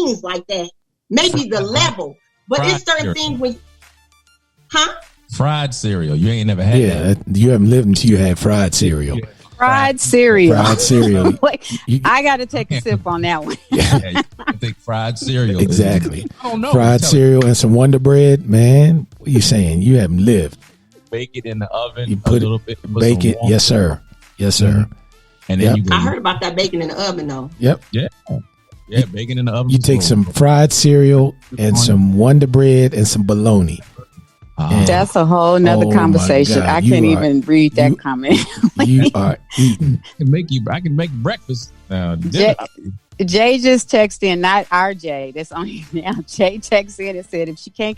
things like that. Maybe the level, but it's certain things when, fried cereal. You ain't never had that. You haven't lived until you had fried cereal. Fried cereal. Fried cereal. Wait, I got to take a sip on that one. I think fried cereal. Exactly. I don't know. Fried cereal and some Wonder Bread, man. What are you saying? You haven't lived. Bake it in the oven. You put a little bit. Bake it. Yes, sir. Yes, sir. Mm-hmm. And then I heard about that bacon in the oven, though. Yep. Yeah, bacon in the oven. You take some fried cereal and some Wonder Bread and some bologna. That's a whole nother conversation. I can't even read that comment. You are eating. I can make breakfast. Jay just texted in, not RJ. That's on you now. Jay texted in and said if she can't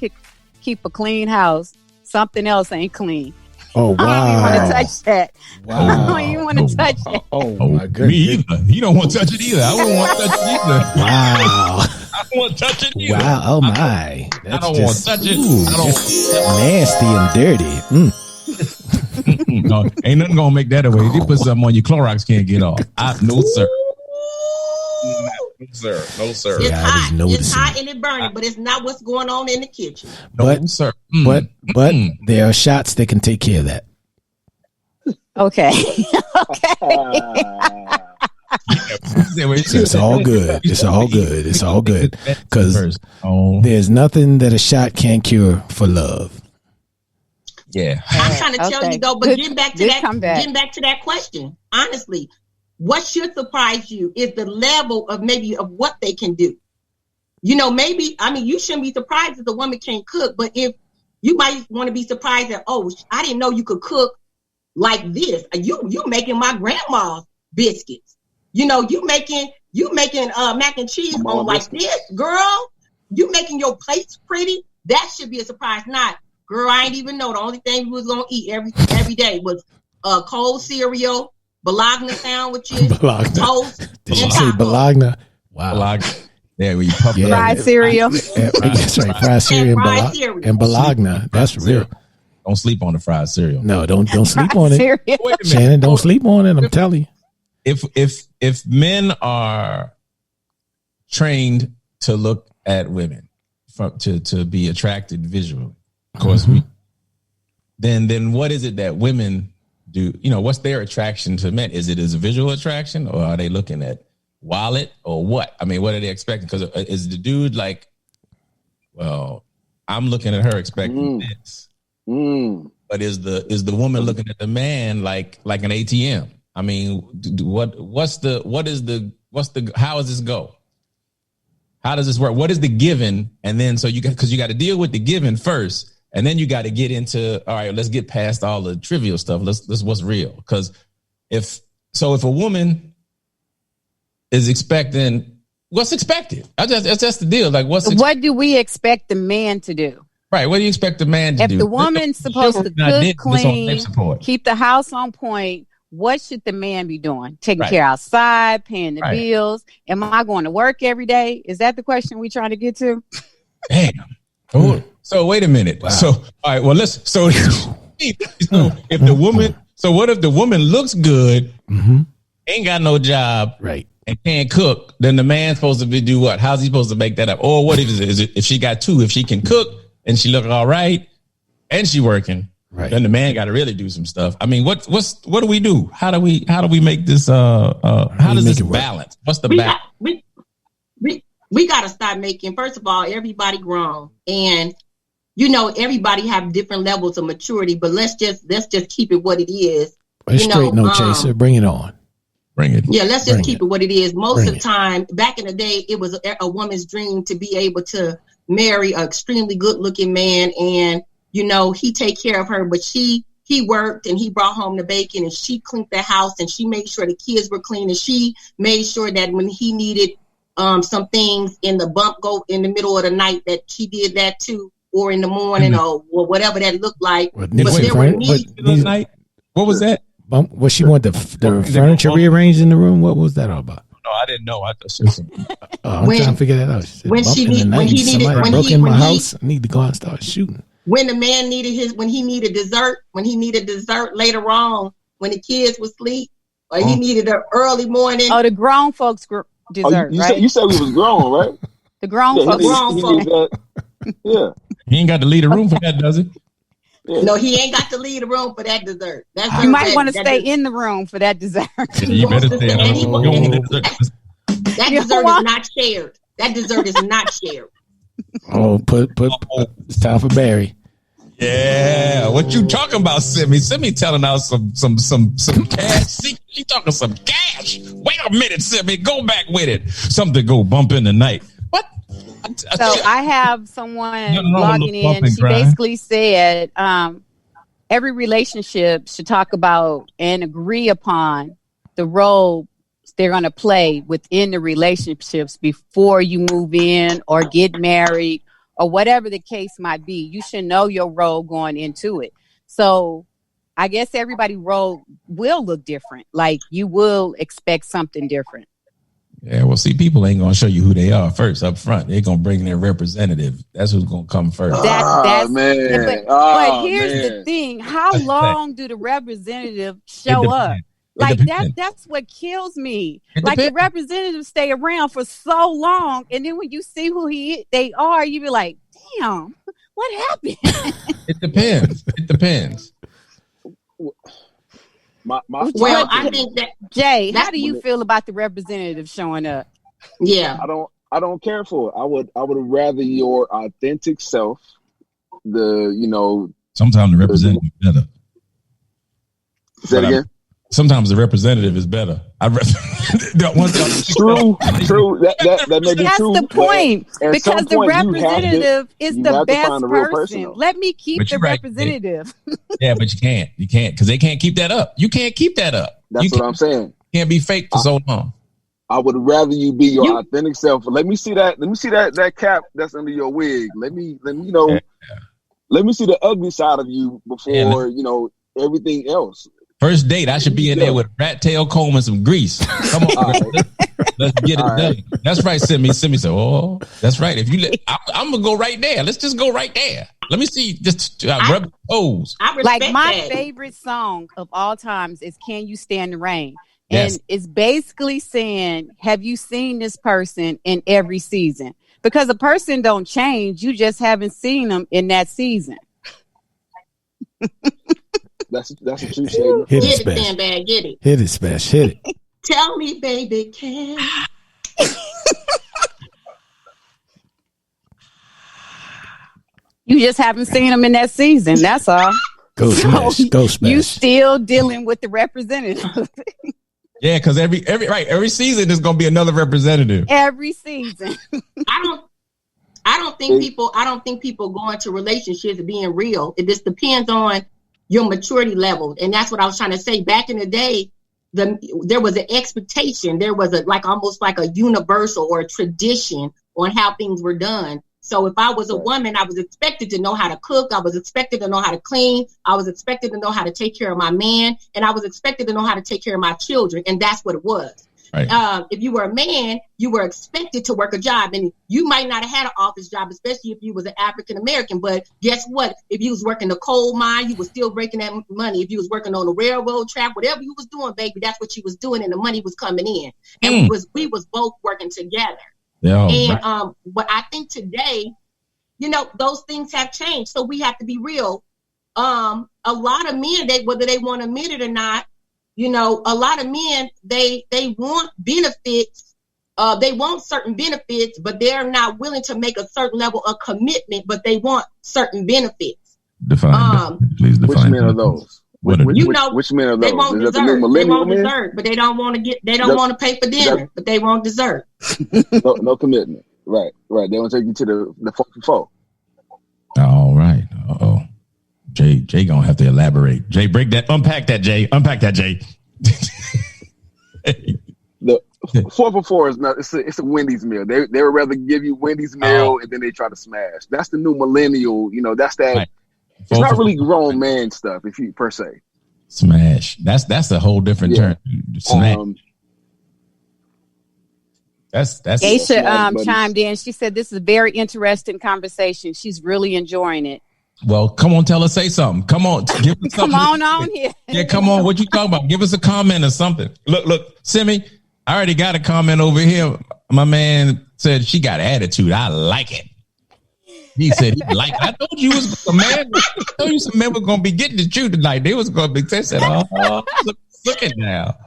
keep a clean house, something else ain't clean. Oh, wow. I don't even want to touch that. Wow. I don't even want to touch it. Oh, my goodness. Me either. He don't want to touch it either. I wouldn't want to touch it either. Wow. I don't want to touch it either. Wow. Oh, my. I don't want to touch it. Nasty and dirty. No, ain't nothing going to make that away. If you put something on your Clorox can't get off. No, sir. No, sir. It's hot. It's hot and it's burning, but it's not what's going on in the kitchen. No, sir. But there are shots that can take care of that. Okay. It's all good. It's all good. It's all good. Because there's nothing that a shot can't cure for love. Yeah. I'm trying to tell you though, but getting back to that question, honestly, what should surprise you is the level of maybe of what they can do. You know, maybe, I mean, you shouldn't be surprised if the woman can't cook, but if you might want to be surprised that, oh, I didn't know you could cook like this. You making my grandma's biscuits. You know, you making mac and cheese on like this, girl. You making your plates pretty. That should be a surprise. Not, girl, I ain't even know. The only thing we was gonna eat every day was cold cereal, bologna sandwiches, toast. Did you say bologna? Wow. Bologna. Yeah, when you puff it fried cereal. That's right, fried cereal and bologna. That's real. Don't sleep on the fried cereal. No, don't sleep on it. Shannon, don't sleep on it. I'm telling you. If men are trained to look at women to be attracted visually, of course, then what is it that women do? You know, what's their attraction to men? Is it as a visual attraction, or are they looking at wallet or what? I mean, what are they expecting? Because is the dude like, well, I'm looking at her expecting this, but is the woman looking at the man like an ATM? I mean, how does this go? How does this work? What is the given? And then because you got to deal with the given first, and then you got to get into, all right, let's get past all the trivial stuff. Let's what's real. Because if a woman is expecting, what's expected? That's just the deal. Like what do we expect the man to do? Right. What do you expect the man to do? If the woman's supposed to cook, clean, keep the house on point, what should the man be doing? Taking care outside, paying the bills. Am I going to work every day? Is that the question we're trying to get to? Damn. So wait a minute. Wow. So all right. Well, so if the woman, so what if the woman looks good, ain't got no job, right, and can't cook? Then the man's supposed to do what? How's he supposed to make that up? Or what if she got two? If she can cook and she look all right, and she working. Right. Then the man got to really do some stuff. I mean, what do we do? How do we make this? How does this balance? What's the balance? We got to start making. First of all, everybody grown, and you know everybody have different levels of maturity. But let's just keep it what it is. Chaser, bring it on. Bring it. Yeah, let's just keep it what it is. Most of the time, back in the day, it was a woman's dream to be able to marry an extremely good looking man, and you know, he take care of her, but he worked and he brought home the bacon and she cleaned the house and she made sure the kids were clean and she made sure that when he needed some things in the bump go in the middle of the night that she did that too, or in the morning or whatever that looked like. What was that? What she wanted the furniture rearranged in the room? What was that all about? No, I didn't know. I thought I'm trying to figure that out. Somebody broke in my house. I need to go out and start shooting. When the man needed when he needed dessert later on, when the kids were asleep, or he needed an early morning. Oh, the grown folks dessert, right? You said we was grown, right? The grown folks. Yeah. He ain't got to leave the room for that, does he? Yeah. No, he ain't got to leave the room for that dessert. You might want to stay in the room for that dessert. You better stay in the room. That dessert is not shared. That dessert is not shared. Oh, it's time for Barry. Yeah, what you talking about, Simi? Simi telling us some cash. She talking some cash. Wait a minute, Simi. Go back with it. Something go bump in the night. What? So I have someone logging in. She basically said every relationship should talk about and agree upon the role they're going to play within the relationships before you move in or get married or whatever the case might be. You should know your role going into it. So I guess everybody's role will look different. Like you will expect something different. Yeah, well, see, people ain't going to show you who they are first up front. They're going to bring their representative. That's who's going to come first. That's man. But here's the thing. How long do the representative show up? Like that's what kills me. Like the representatives stay around for so long, and then when you see who they are, you be like, damn, what happened? It depends. I think that Jay, how do you feel about the representative showing up? Yeah, I don't care for it. I would rather your authentic self. Sometimes the representative is better. Say it again. Sometimes the representative is better. True. That may be That's true. That's the point. Because the representative is the best person. Let me keep the representative. Yeah, but you can't because they can't keep that up. You can't keep that up. That's what I'm saying. Can't be fake for so long. I would rather you be your authentic self. Let me see that cap that's under your wig. Let me Let me see the ugly side of you before everything else. First date, I should be in there with a rat tail comb and some grease. Come on, let's get it done. That's right, Simi. Simi said, "Oh, that's right. If you, I'm gonna go right there. Let's just go right there. Let me see. Just rub toes." Like my favorite song of all times is "Can You Stand the Rain?" And it's basically saying, "Have you seen this person in every season?" Because a person don't change. You just haven't seen them in that season. That's a true statement. Get it, Sandbag. Get it. Hit it, Smash. Hit it. Tell me, baby, can. You just haven't seen them in that season. That's all. Go Smash. Go Smash. You still dealing with the representative. Yeah, because every season there's gonna be another representative. Every season. I don't think people go into relationships being real. It just depends on your maturity level. And that's what I was trying to say. Back in the day, there was an expectation. There was almost like a universal or a tradition on how things were done. So if I was a woman, I was expected to know how to cook. I was expected to know how to clean. I was expected to know how to take care of my man. And I was expected to know how to take care of my children. And that's what it was. Right. If you were a man, you were expected to work a job, and you might not have had an office job, especially if you was an African American. But guess what? If you was working a coal mine, you was still breaking that money. If you was working on a railroad track, whatever you was doing, baby, that's what you was doing, and the money was coming in. And we was both working together. Yeah, and but I think today, those things have changed. So we have to be real. A lot of men, whether they want to admit it or not, a lot of men, they want benefits. They want certain benefits, but they're not willing to make a certain level of commitment, but they want certain benefits. Please define. Which men are those? Which men are those? They want dessert. They want dessert, but they don't want to pay for dinner, but they want dessert. No commitment. Right. They want to take you to the 4-for-4. All right. Uh-oh. Jay gonna have to elaborate. Jay, unpack that, Jay. The 4-for-4 is not. It's a Wendy's meal. They would rather give you Wendy's meal and then they try to smash. That's the new millennial. That's that. Right. It's not really grown man stuff, if you per se. Smash. That's a whole different term. Smash. That's Aisha chimed in. She said this is a very interesting conversation. She's really enjoying it. Well, come on, tell her, say something. Come on, give us come on here. Yeah, come on. What you talking about? Give us a comment or something. Look, Simi, I already got a comment over here. I'm my man said she got attitude. I like it. He said he like it. I told you was a man. I told you some men were gonna be getting at you tonight. They was gonna be. They said, "Oh, look at now."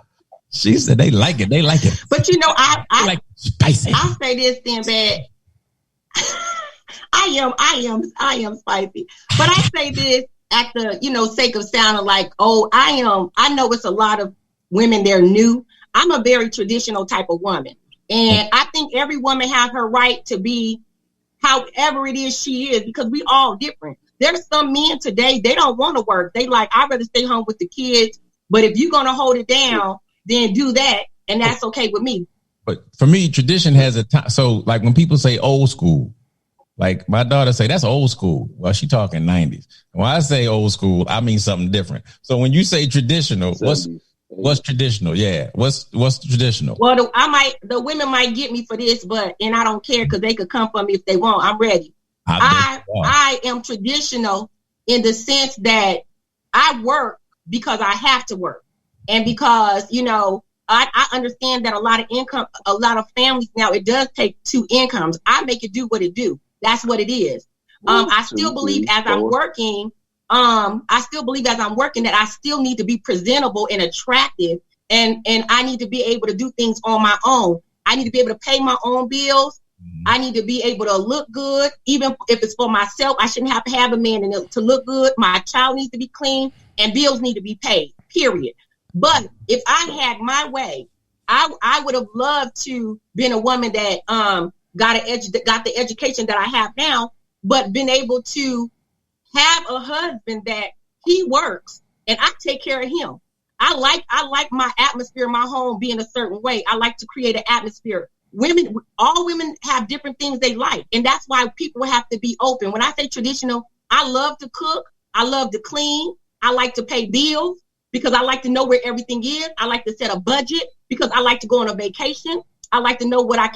She said they like it. They like it. But I like spicy. I'll say this then, bad. I am spicy. But I say this at the sake of sounding like, I know it's a lot of women, they're new. I'm a very traditional type of woman. And I think every woman has her right to be however it is she is, because we all different. There's some men today, they don't want to work. They like, I'd rather stay home with the kids. But if you're going to hold it down, then do that. And that's okay with me. But for me, tradition has a time. So like when people say old school, like my daughter say, that's old school. Well, she talking 90s. When I say old school, I mean something different. So when you say traditional, what's traditional? Yeah. What's traditional? Well, the women might get me for this, and I don't care because they could come for me if they want. I'm ready. I am traditional in the sense that I work because I have to work. And because, I understand that a lot of families now, it does take two incomes. I make it do what it do. That's what it is. I still believe as I'm working that I still need to be presentable and attractive, and I need to be able to do things on my own. I need to be able to pay my own bills. I need to be able to look good, even if it's for myself. I shouldn't have to have a man to look good. My child needs to be clean, and bills need to be paid, period. But if I had my way, I would have loved to been a woman that got the education that I have now, but been able to have a husband that he works and I take care of him. I like my atmosphere, my home being a certain way. I like to create an atmosphere. All women have different things they like, and that's why people have to be open. When I say traditional, I love to cook, I love to clean, I like to pay bills because I like to know where everything is. I like to set a budget because I like to go on a vacation. I like to know what I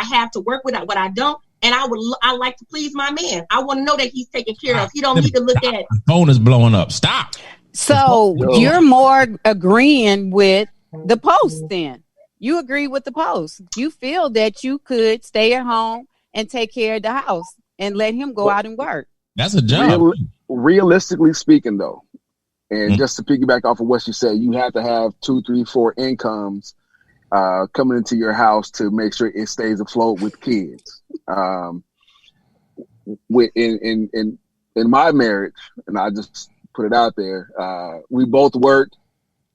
have to work with, what I don't. And I like to please my man. I want to know that he's taken care of. He don't need to look at. The phone is blowing up. Stop. So you're more agreeing with the post then. You agree with the post. You feel that you could stay at home and take care of the house and let him go out and work. That's a job. Realistically speaking, though, and just to piggyback off of what you said, you have to have 2, 3, 4 incomes coming into your house to make sure it stays afloat with kids. In my marriage, and I just put it out there, we both work,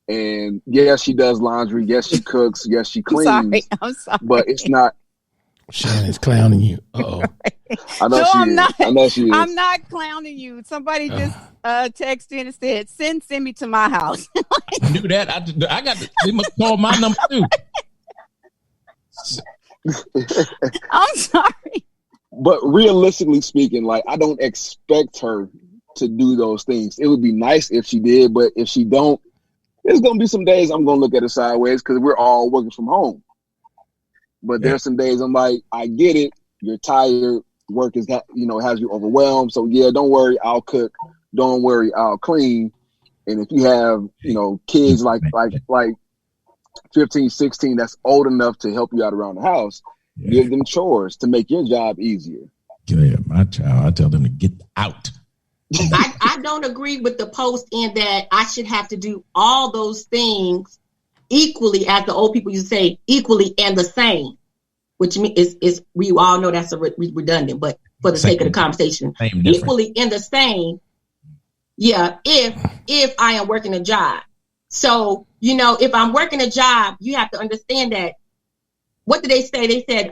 and yes, she does laundry, yes, she cooks, yes, she cleans. I'm sorry. But it's not. Shannon's clowning you. Uh-oh. I'm not clowning you. Somebody just texted in and said, send me to my house. I knew that. I got to, they must call my number too. I'm sorry. But realistically speaking, like, I don't expect her to do those things. It would be nice if she did, but if she don't, there's going to be some days I'm going to look at her sideways because we're all working from home. But there's some days I'm like, I get it. You're tired. Work is, has you overwhelmed. So yeah, don't worry, I'll cook. Don't worry, I'll clean. And if you have, kids like 15, 16, that's old enough to help you out around the house, give them chores to make your job easier. Yeah, my child, I tell them to get out. I don't agree with the post in that I should have to do all those things equally, as the old people used to say, equally and the same, which is we all know that's redundant, but for the sake of the conversation, equally and the same. Yeah, if I am working a job. So, if I'm working a job, you have to understand that. What did they say? They said,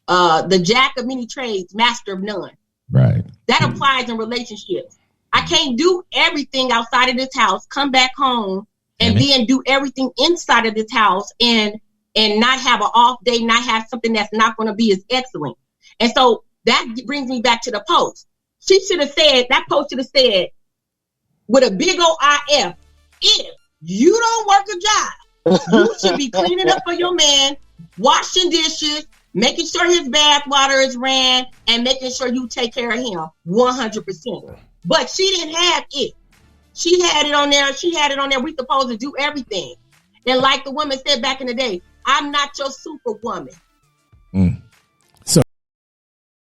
the jack of many trades, master of none. Right. That applies in relationships. I can't do everything outside of this house, come back home, and then do everything inside of this house and not have an off day, not have something that's not going to be as excellent. And so that brings me back to the post. That post should have said, with a big old IF, if you don't work a job, you should be cleaning up for your man, washing dishes, making sure his bath water is ran, and making sure you take care of him 100%. But she didn't have it. She had it on there. We supposed to do everything. And like the woman said back in the day, I'm not your superwoman.